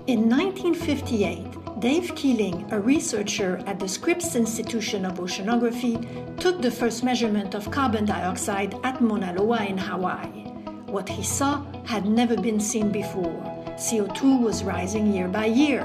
In 1958, Dave Keeling, a researcher at the Scripps Institution of Oceanography, took the first measurement of carbon dioxide at Mauna Loa in Hawaii. What he saw had never been seen before. CO2 was rising year by year.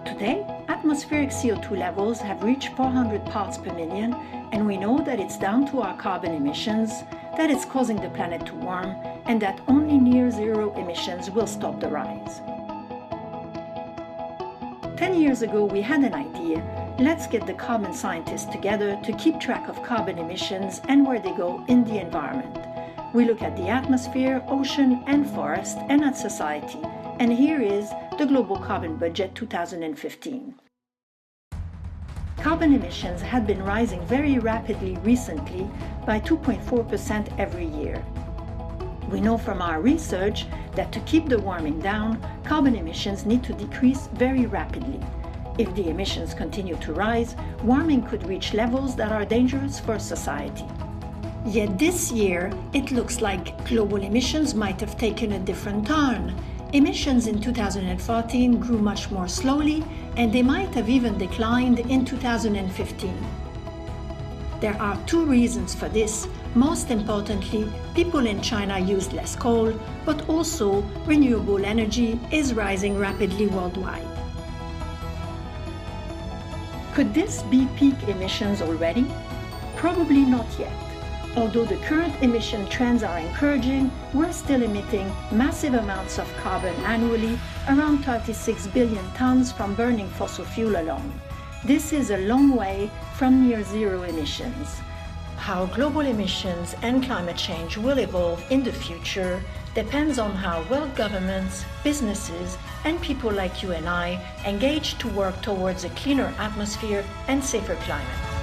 Today, atmospheric CO2 levels have reached 400 parts per million, and we know that it's down to our carbon emissions, that it's causing the planet to warm, and that only near-zero emissions will stop the rise. 10 years ago, we had an idea. Let's get the carbon scientists together to keep track of carbon emissions and where they go in the environment. We look at the atmosphere, ocean, and forest, and at society. And here is the Global Carbon Budget 2015. Carbon emissions had been rising very rapidly recently by 2.4% every year. We know from our research that to keep the warming down, carbon emissions need to decrease very rapidly. If the emissions continue to rise, warming could reach levels that are dangerous for society. Yet this year, it looks like global emissions might have taken a different turn. Emissions in 2014 grew much more slowly, and they might have even declined in 2015. There are two reasons for this. Most importantly, people in China use less coal, but also renewable energy is rising rapidly worldwide. Could this be peak emissions already? Probably not yet. Although the current emission trends are encouraging, we're still emitting massive amounts of carbon annually, around 36 billion tons from burning fossil fuel alone. This is a long way from near-zero emissions. How global emissions and climate change will evolve in the future depends on how well governments, businesses, and people like you and I engage to work towards a cleaner atmosphere and safer climate.